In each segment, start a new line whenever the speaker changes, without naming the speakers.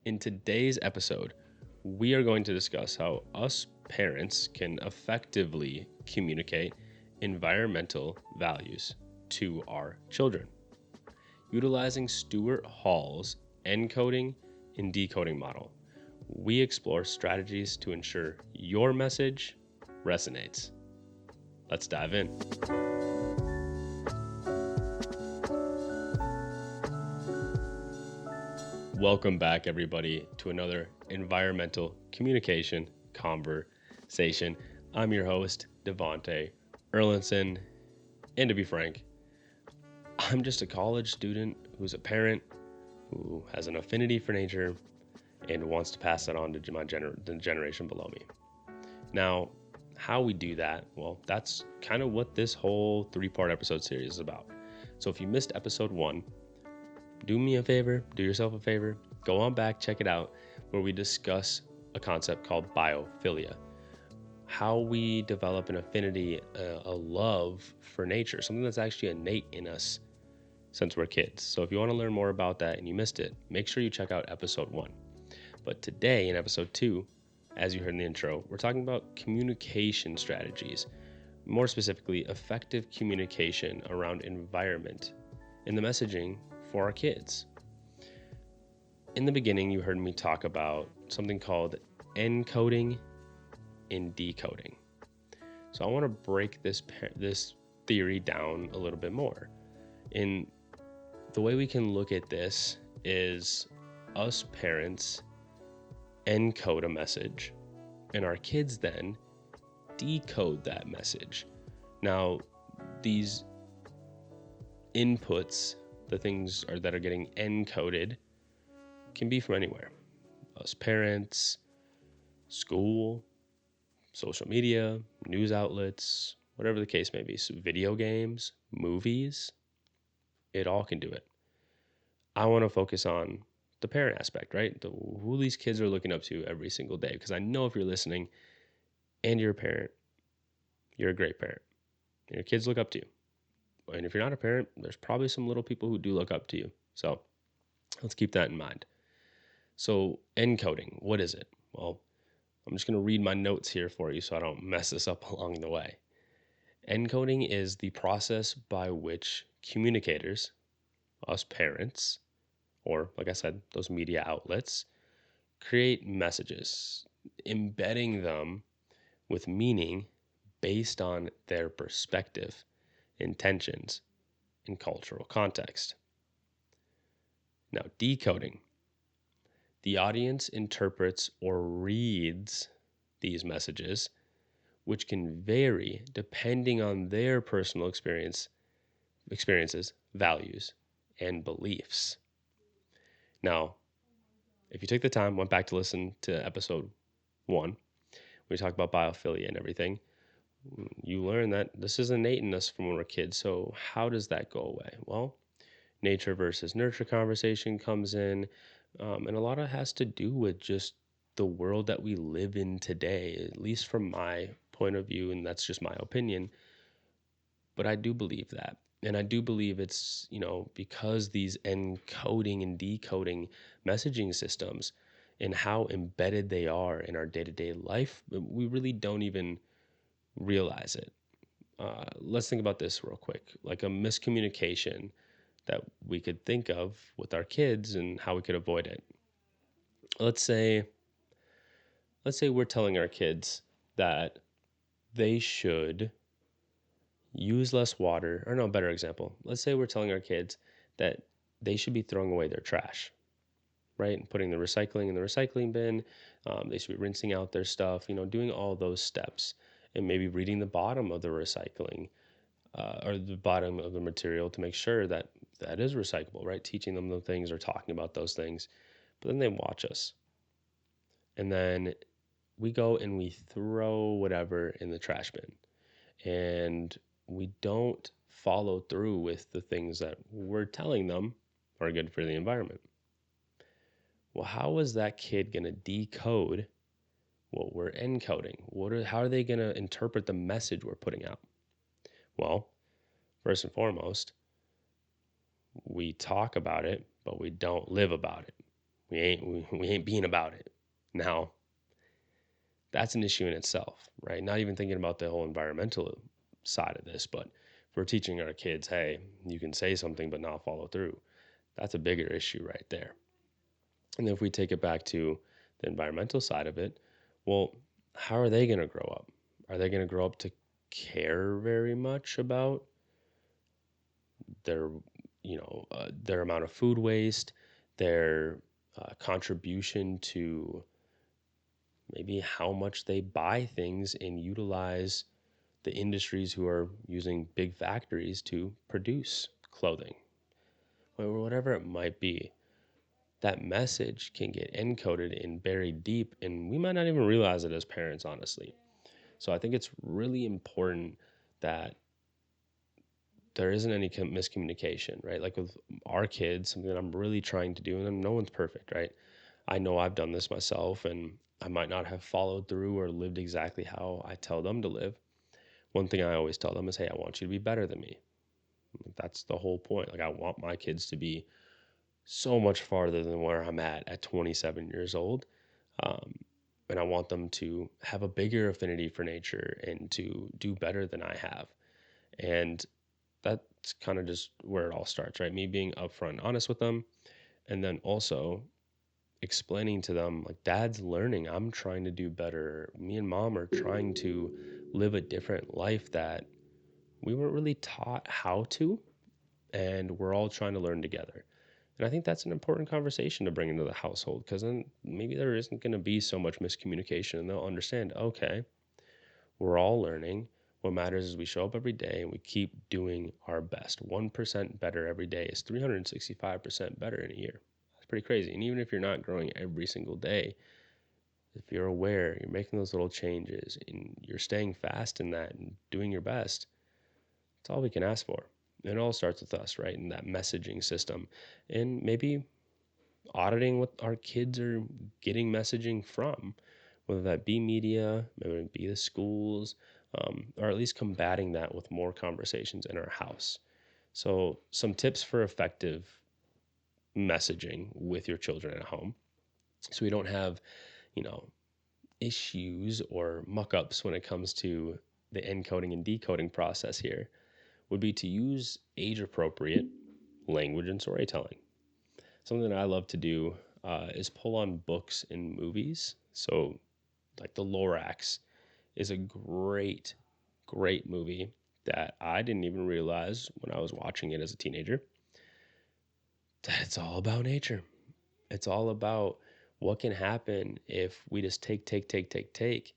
In today's episode, we are going to discuss how us parents can effectively communicate environmental values to our children. Utilizing Stuart Hall's encoding and decoding model, we explore strategies to ensure your message resonates. Let's dive in. Welcome back, everybody, to another environmental communication conversation. I'm your host, Devonte Erlinson, and to be frank, I'm just a college student who's a parent who has an affinity for nature and wants to pass that on to the generation below me. Now, how we do that, well, that's kind of what this whole 3-part episode series is about. So if you missed episode 1, do me a favor, do yourself a favor, go on back, check it out, where we discuss a concept called biophilia. How we develop an affinity, a love for nature, something that's actually innate in us since we're kids. So if you want to learn more about that and you missed it, make sure you check out episode 1. But today in episode 2, as you heard in the intro, we're talking about communication strategies, more specifically, effective communication around environment in the messaging for our kids. In the beginning, you heard me talk about something called encoding and decoding. So I want to break this theory down a little bit more. And the way we can look at this is us parents encode a message, and our kids then decode that message. Now, these inputs, the things that are getting encoded, can be from anywhere. Us parents, school, social media, news outlets, whatever the case may be. So video games, movies, it all can do it. I want to focus on the parent aspect, right? Who these kids are looking up to every single day. Because I know if you're listening and you're a parent, you're a great parent. And your kids look up to you. And if you're not a parent, there's probably some little people who do look up to you. So let's keep that in mind. So encoding, what is it? Well, I'm just going to read my notes here for you so I don't mess this up along the way. Encoding is the process by which communicators, us parents, or like I said, those media outlets, create messages, embedding them with meaning based on their perspective, intentions, and cultural context. Now, decoding. The audience interprets or reads these messages, which can vary depending on their personal experiences, values, and beliefs. Now, if you took the time, went back to listen to episode 1, we talk about biophilia and everything, you learn that this is innate in us from when we're kids. So how does that go away? Well, nature versus nurture conversation comes in, and a lot of it has to do with just the world that we live in today, at least from my point of view, and that's just my opinion. But I do believe that. And I do believe it's, because these encoding and decoding messaging systems and how embedded they are in our day-to-day life, we really don't even realize it. Let's think about this real quick, like a miscommunication that we could think of with our kids and how we could avoid it. Let's say we're telling our kids that they should use less water, or no, better example. Let's say we're telling our kids that they should be throwing away their trash, right? And putting the recycling in the recycling bin. They should be rinsing out their stuff, doing all those steps, and maybe reading the bottom of the recycling or the bottom of the material to make sure that that is recyclable, right? Teaching them the things or talking about those things. But then they watch us. And then we go and we throw whatever in the trash bin. And we don't follow through with the things that we're telling them are good for the environment. Well, how is that kid going to decode what we're encoding? How are they going to interpret the message we're putting out? Well, first and foremost, we talk about it, but we don't live about it. We ain't being about it. Now, that's an issue in itself, right? Not even thinking about the whole environmental side of this, but if we're teaching our kids, hey, you can say something but not follow through, that's a bigger issue right there. And if we take it back to the environmental side of it, well, how are they going to grow up? Are they going to grow up to care very much about their, their amount of food waste, their contribution to maybe how much they buy things and utilize the industries who are using big factories to produce clothing, or whatever it might be? That message can get encoded and buried deep, and we might not even realize it as parents, honestly. So I think it's really important that there isn't any miscommunication, right? Like with our kids, something that I'm really trying to do, and no one's perfect, right? I know I've done this myself, and I might not have followed through or lived exactly how I tell them to live. One thing I always tell them is, hey, I want you to be better than me. That's the whole point. Like, I want my kids to be so much farther than where I'm at 27 years old. Um, and I want them to have a bigger affinity for nature and to do better than I have. And that's kind of just where it all starts, right? Me being upfront and honest with them. And then also explaining to them, like, dad's learning. I'm trying to do better. Me and mom are trying to live a different life that we weren't really taught how to. And we're all trying to learn together. And I think that's an important conversation to bring into the household, because then maybe there isn't going to be so much miscommunication and they'll understand, okay, we're all learning. What matters is we show up every day and we keep doing our best. 1% better every day is 365% better in a year. That's pretty crazy. And even if you're not growing every single day, if you're aware, you're making those little changes and you're staying fast in that and doing your best, that's all we can ask for. And it all starts with us, right? And that messaging system. And maybe auditing what our kids are getting messaging from, whether that be media, maybe it be the schools, or at least combating that with more conversations in our house. So, some tips for effective messaging with your children at home, so we don't have, you know, issues or muck ups when it comes to the encoding and decoding process here, would be to use age appropriate language and storytelling. Something that I love to do is pull on books and movies. So, like the Lorax is a great, great movie that I didn't even realize when I was watching it as a teenager that it's all about nature. It's all about what can happen if we just take,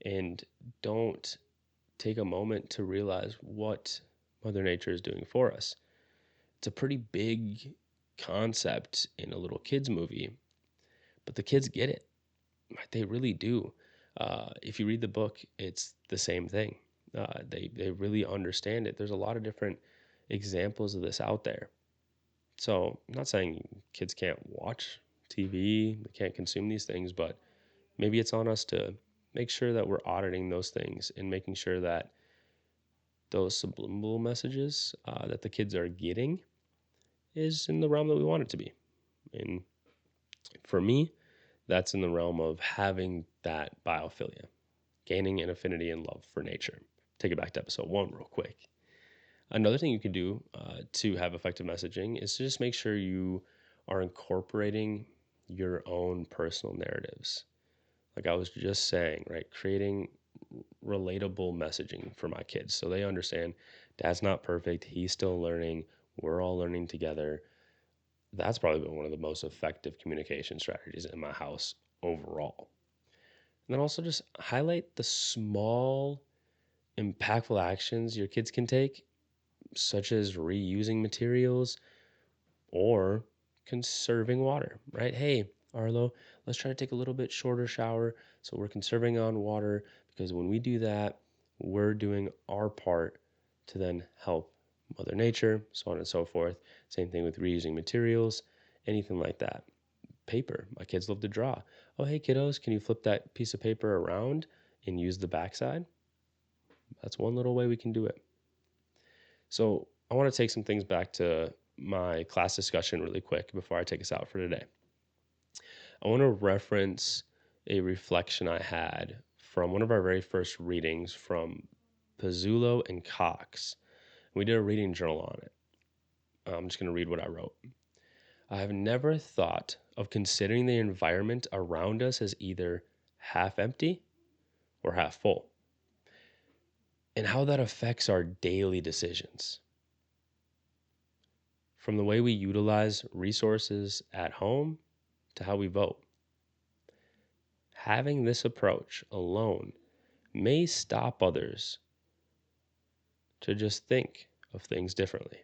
and don't take a moment to realize what Mother Nature is doing for us. It's a pretty big concept in a little kids movie, but the kids get it. They really do. If you read the book, it's the same thing. They really understand it. There's a lot of different examples of this out there. So I'm not saying kids can't watch TV, they can't consume these things, but maybe it's on us to make sure that we're auditing those things and making sure that those subliminal messages that the kids are getting is in the realm that we want it to be. And for me, that's in the realm of having that biophilia, gaining an affinity and love for nature. Take it back to episode 1 real quick. Another thing you can do to have effective messaging is to just make sure you are incorporating your own personal narratives. Like I was just saying, right? Creating relatable messaging for my kids so they understand dad's not perfect. He's still learning. We're all learning together. That's probably been one of the most effective communication strategies in my house overall. And then also just highlight the small, impactful actions your kids can take, such as reusing materials or conserving water, right? Hey, Arlo, let's try to take a little bit shorter shower so we're conserving on water, because when we do that, we're doing our part to then help Mother Nature, so on and so forth. Same thing with reusing materials, anything like that. Paper. My kids love to draw. Oh, hey, kiddos, can you flip that piece of paper around and use the backside? That's one little way we can do it. So I want to take some things back to my class discussion really quick before I take us out for today. I want to reference a reflection I had from one of our very first readings from Pizzulo and Cox. We did a reading journal on it. I'm just going to read what I wrote. I have never thought of considering the environment around us as either half empty or half full, and how that affects our daily decisions. From the way we utilize resources at home to how we vote. Having this approach alone may stop others to just think of things differently.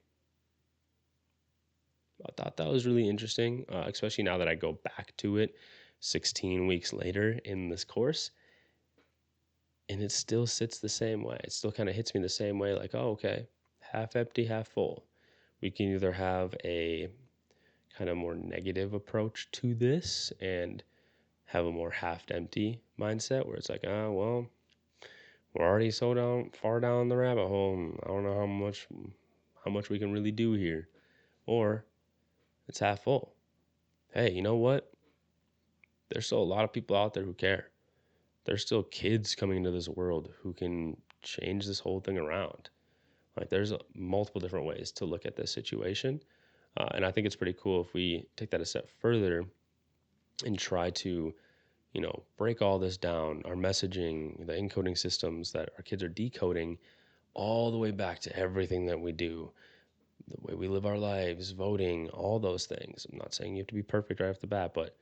I thought that was really interesting, especially now that I go back to it 16 weeks later in this course. And it still sits the same way. It still kind of hits me the same way, like, oh, okay, half empty, half full. We can either have a kind of more negative approach to this and have a more half empty mindset where it's like, well, we're already so far down the rabbit hole. I don't know how much we can really do here. Or it's half full. Hey, you know what? There's still a lot of people out there who care. There's still kids coming into this world who can change this whole thing around. Like, there's multiple different ways to look at this situation. And I think it's pretty cool if we take that a step further and try to, break all this down, our messaging, the encoding systems that our kids are decoding, all the way back to everything that we do, the way we live our lives, voting, all those things. I'm not saying you have to be perfect right off the bat, but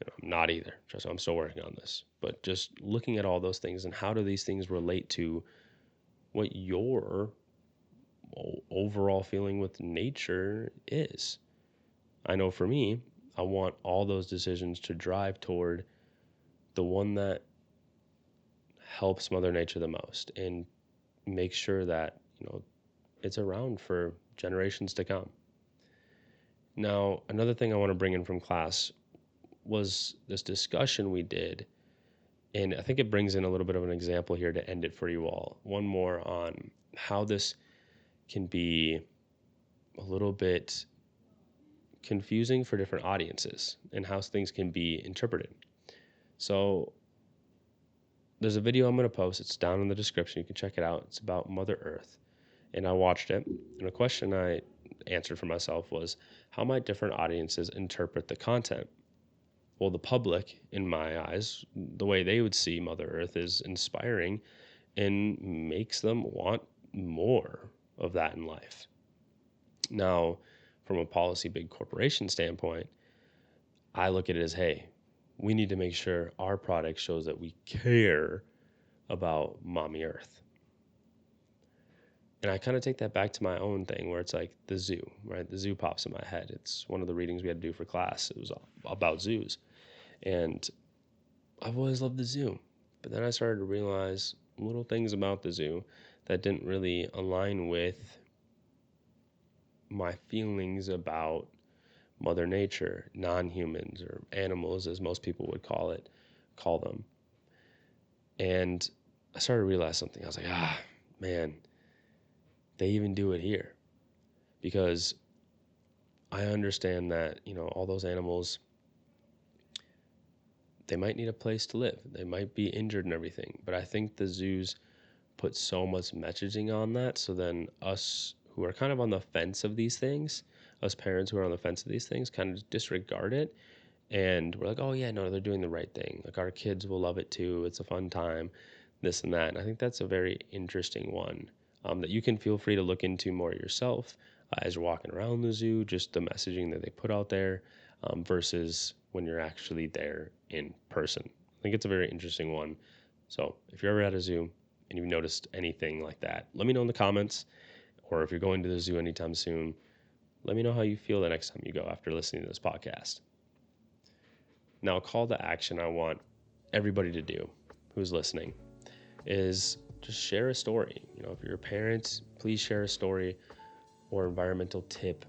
I'm not either. Trust me, I'm still working on this. But just looking at all those things and how do these things relate to what your overall feeling with nature is. I know for me, I want all those decisions to drive toward the one that helps Mother Nature the most and make sure that, it's around for generations to come. Now, another thing I want to bring in from class was this discussion we did, and I think it brings in a little bit of an example here to end it for you all. One more on how this can be a little bit confusing for different audiences and how things can be interpreted. So there's a video I'm going to post. It's down in the description. You can check it out. It's about Mother Earth. And I watched it. And a question I answered for myself was, how might different audiences interpret the content? Well, the public, in my eyes, the way they would see Mother Earth is inspiring and makes them want more of that in life. Now, from a policy big corporation standpoint, I look at it as, hey, we need to make sure our product shows that we care about Mommy Earth. And I kind of take that back to my own thing where it's like the zoo, right? The zoo pops in my head. It's one of the readings we had to do for class. It was about zoos. And I've always loved the zoo. But then I started to realize little things about the zoo that didn't really align with my feelings about Mother Nature, non-humans, or animals, as most people would call them. And I started to realize something. I was like, man, they even do it here. Because I understand that, all those animals, they might need a place to live. They might be injured and everything. But I think the zoos put so much messaging on that. So then us who are kind of on the fence of these things, us parents who are on the fence of these things, kind of disregard it. And we're like, oh, yeah, no, they're doing the right thing. Like, our kids will love it too. It's a fun time, this and that. And I think that's a very interesting one that you can feel free to look into more yourself as you're walking around the zoo, just the messaging that they put out there versus when you're actually there in person. I think it's a very interesting one. So if you're ever at a zoo and you've noticed anything like that, let me know in the comments. Or if you're going to the zoo anytime soon, let me know how you feel the next time you go after listening to this podcast. Now, a call to action I want everybody to do who's listening is just share a story. If you're a parent, please share a story or environmental tip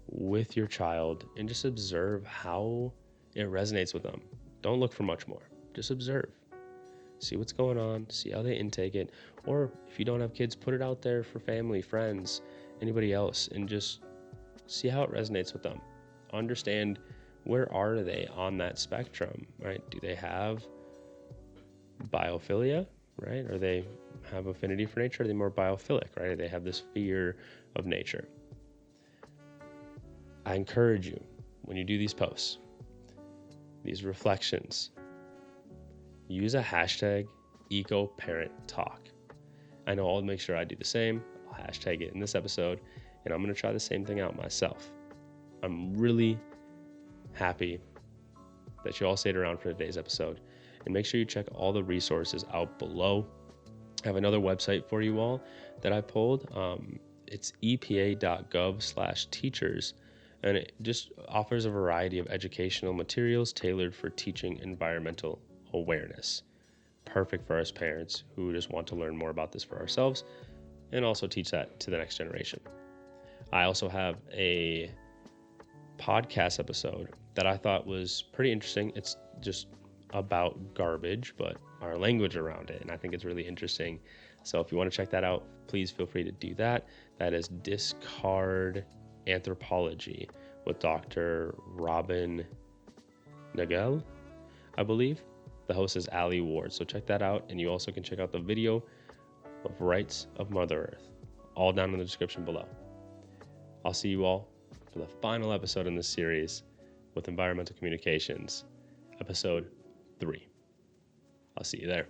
with your child and just observe how it resonates with them. Don't look for much more. Just observe. See what's going on, see how they intake it. Or if you don't have kids, put it out there for family, friends, anybody else, and just see how it resonates with them. Understand where are they on that spectrum, right? Do they have biophilia, right? Or they have affinity for nature? Are they more biophilic, right? Or they have this fear of nature? I encourage you, when you do these posts, these reflections, use a hashtag EcoParentTalk. I know I'll make sure I do the same. I'll hashtag it in this episode, and I'm going to try the same thing out myself. I'm really happy that you all stayed around for today's episode, and make sure you check all the resources out below. I have another website for you all that I pulled. It's epa.gov/teachers, and it just offers a variety of educational materials tailored for teaching environmental awareness. Perfect for us parents who just want to learn more about this for ourselves and also teach that to the next generation. I also have a podcast episode that I thought was pretty interesting. It's just about garbage, but our language around it, and I think it's really interesting. So if you want to check that out, please feel free to do that. That is Discard Anthropology with Dr. Robin Nagel, I believe. The host is Ali Ward, so check that out, and you also can check out the video of Rights of Mother Earth, all down in the description below. I'll see you all for the final episode in this series with Environmental Communications, episode 3. I'll see you there.